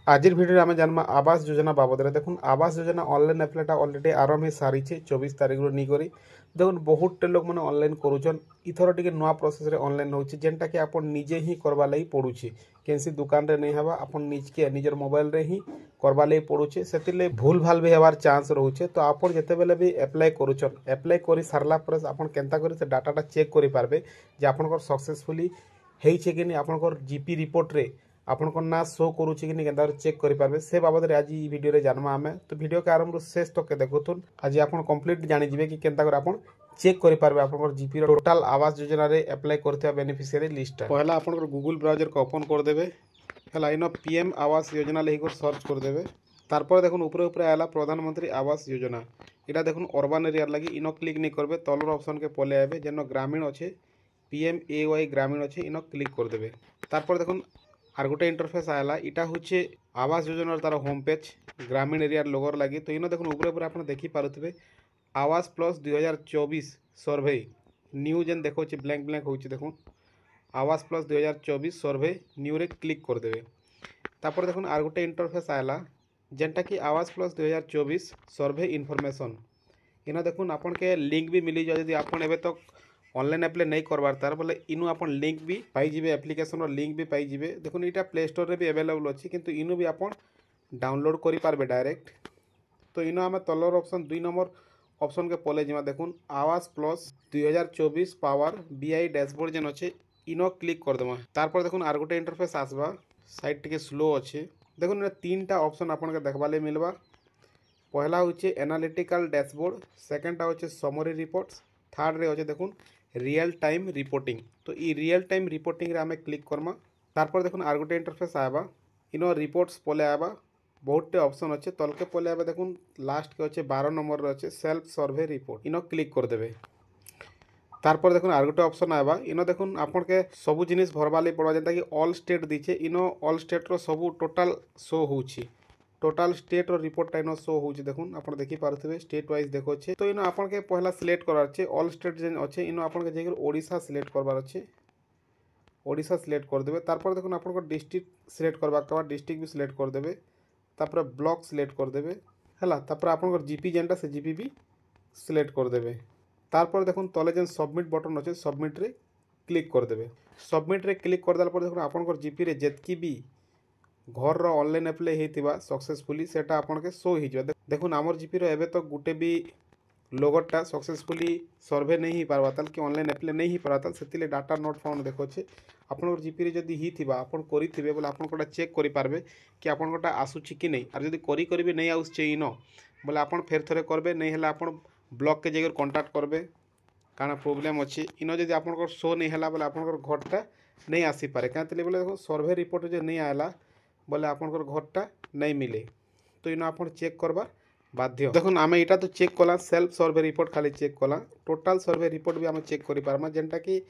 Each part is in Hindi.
आज भिडियो आम जाना आवास योजना बाबद देखुन आवास योजना ऑनलाइन एप्लाईटा अलरेडी आरंभ हो सारी 24 तारीख रू नहीं करी देखुन बहुत लोग मैंने ऑनलाइन करुचन इथर टे नुआ प्रोसेस रे ऑनलाइन होची जेनटा कि आपन निजे ही करवा लगी पड़ुछि कैसी दुकान रे नहीं हवा आपन निजके निजर मोबाइल रे ही करवा लगी पड़ुछि सेतिले भूल भाल भी हबार चांस रहउछे। तो आपन जते बेले भी अप्लाई करुचन अप्लाई करी सारला पर आपन केनता करी से डाटाटा चेक करि पारबे जे आपन सक्सेसफुली हेइछे कि नहीं आपन जीपी रिपोर्ट रे आपन ना शो करुच्छे कि केन्ता चेक करेंगे से बाबद आज भिडियो जानमा आमे। तो भिडियो के आरंभ शेष तक देखुन आज आप कंप्लीट जानीजे कि केन्ता आप चेक करेंगे आपन जीपी टोटाल आवास योजना रे अप्लाई करथिबा बेनिफिशियरी लिस्ट पहला आपन गूगल ब्राउजर को ओपन कर देबे हला इन पीएम आवास योजना लेकर सर्च कर देबे तारपर देखुन ऊपर ऊपर आला प्रधानमंत्री आवास योजना इटा देखुन अर्बन एरिया लगी इन क्लिक नहीं करबे तलर ऑप्शन के पले आबे जेन ग्रामीण अच्छे PMAY ग्रामीण अच्छे इन क्लिक कर देबे तारपर देखुन आर गोटे इंटरफेस आला इटा हूँ आवास योजना तार होम पेज ग्रामीण एरिया लोगर लगी। तो इन देखो ऊपर आप देखी पारे आवास प्लस 2024 सर्वे न्यू जेन देखो ब्लैंक ब्लैंक हो देखो आवास प्लस 2024 सर्वे न्यू रे क्लिक कर देबे तापर देखो आर गोटे इंटरफेस आला जेनटा कि आवास प्लस 2024 सर्वे इनफॉरमेशन इन देखो आपन के लिंक भी मिली जाए यदि आपन एबे तक ऑनलाइन अप्लाई नहीं करवार तार बोले इनु आपन लिंक भी पाइबे एप्लिकेशन लिंक भी पाइबे देखो यहाँ प्ले स्टोर रे भी अवेलेबल अच्छी किंतु इनु भी आपन डाउनलोड करि पारबे डायरेक्ट। तो इनु आम तलर ऑप्शन 2 नंबर ऑप्शन के पले जिमा देखुन आवास प्लस 2024 पावर BI डैशबोर्ड जेन अच्छे इनो क्लिक कर देमा तारपर देखुन आर गोटे इंटरफेस आसबा साइट टिके स्लो अच्छे देखुन 3टा ऑप्शन आपन के देखबा ले मिलबा पहला होचे एनालिटिकल डैशबोर्ड सेकंडटा होचे समरी रिपोर्ट्स थर्ड रे होचे देखुन रियल टाइम रिपोर्टिंग। तो ये रियल टाइम रिपोर्टिंग रे आमे क्लिक करमा तारपर देखुन आर गोटे इंटरफेस आबा इनो रिपोर्ट्स पले आबा बहुतटे ऑप्शन अच्छे तलके पले आबा देखुन लास्ट के अच्छे 12 नंबर रे अच्छे सेल्फ सर्वे रिपोर्ट इनो क्लिक कर देबे तारपर देखुन आर गोटे ऑप्शन आबा इनो देखुन आपन के सब जिनिस भरबा ले पड़वा जेंता कि ऑल स्टेट दीचे इनो ऑल स्टेट रो सब टोटल शो होउची टोटाल स्टेट और रिपोर्ट इन शो हो देखुन आप देखी पारे स्टेट वाइज देखो तो इन आपन के पहला सिलेक्ट करार अच्छे ऑल स्टेट जेन अच्छे इन आपन के जाकर ओडिशा सिलेक्ट करवार अच्छे ओडिशा सिलेक्ट कर देबे तारपर देखुन आपन डिस्ट्रिक्ट सिलेक्ट करवा डिस्ट्रिक्ट भी सिलेक्ट कर देबे तापर ब्लॉक सिलेक्ट कर देबे हला तापर आपन जीपी जेनटा से जीपी भी सिलेक्ट कर देबे तारपर देखुन तले जेन सबमिट बटन अच्छे सबमिट रे क्लिक कर देबे सबमिट रे क्लिक कर देला पर देखुन आपन जीपी रे जेतकी भी घर रो ऑनलाइन अप्लाई हेतिबा सक्सेसफुली सेटा आपन के शो ही जो देखुन आमर जीपी रो एबे तो गुटे भी लोगोटा सक्सेसफुली सर्वे नहीं ही पारबा ताल कि ऑनलाइन अप्लाई नहीं ही पारबा ताल सेतिले डाटा नॉट फाउंड देखो छे आपन जीपी रे जदी ही थिबा आपन करिथिबे बोले आपन कोटा चेक करि पारबे कि आपन कोटा आसुछि कि नहीं आर जदी करि भी नहीं आउछ इनो बोले आपन फेर थरे करबे नहीं हला आपन ब्लॉक के जगह कांटेक्ट करबे काना प्रॉब्लम अछि इनो जदी आपन को शो नहीं हला बोले आपन घरटा नहीं आसी पारे कातले बोले देखो सर्वे रिपोर्ट जे नहीं आला बोले आपन घरटा नहीं मिले तो इन आप चेक करवा बाध्य देखुन आम यहाँ तो चेक कला सेल्फ सर्वे रिपोर्ट खाली चेक कला टोटाल सर्वे रिपोर्ट भी आम चेक कर पार्मा जेनटा कि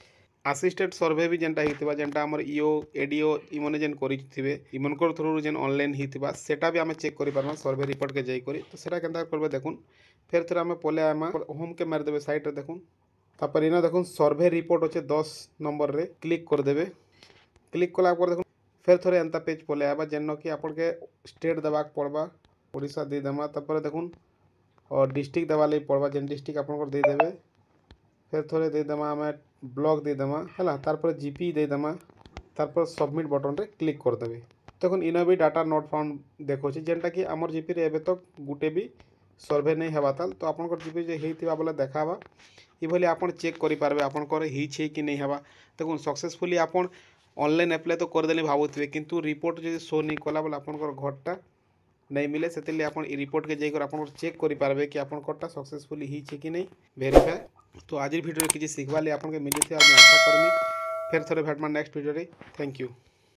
असिस्टेड सर्वे भी जेनटा होता जेनटा आम ईओ एडीओ इमने जेन करेंगे इमनकर थ्रू जेन ऑनलाइन होता सेटा भी आम चेक कर पार्मा सर्वे रिपोर्ट के जाकर तो सेटा केनता करबे देखुन फिर थोड़ा आम पले आमा होम के मारिदेवे साइट रे देखुन तापर इन देखुन सर्वे रिपोर्ट अच्छे 10 नंबर रे क्लिक कर देबे क्लिक कला देखुन फिर थोड़े एंता पेज पले आबा जेन कि आपन के स्टेट देवाक पड़वा ओडिशा दे देमा तापर देखुन और डिस्ट्रिक्ट देवा ले पड़वा जेन डिस्ट्रिक्ट आपन को दे देबे फिर थोड़े दे देमा हमें ब्लॉक दे देमा हला तापर जीपी दे देमा तापर सबमिट बटन रे क्लिक कर देबे देखुन इन भी डाटा नॉट फाउंड देखो छी जेनटा कि हमर जीपी रे एबे तक गुटे भी सर्वे नहीं हेबा ताल तो आपन को जीपी जे हेतिबा बोले देखाबा ई भली आपन चेक करि पारबे आपन को ही छे कि नहीं हेबा देखुन सक्सेसफुली आपन ऑनलाइन अप्लाई तो करदे भावुवे किंतु रिपोर्ट जो शो नहीं कला बोले आपन घरटा नहीं मिले से आप रिपोर्ट के जाकर आप चेक कर पारे कि आपनटा सक्सेसफुली ही कि नहीं वेरीफाई। तो आज भिडियो किसी सीखवा आपन के मिली थे आशा करमी फिर थोड़े भेटमा नेक्स्ट भिडियो। Thank you.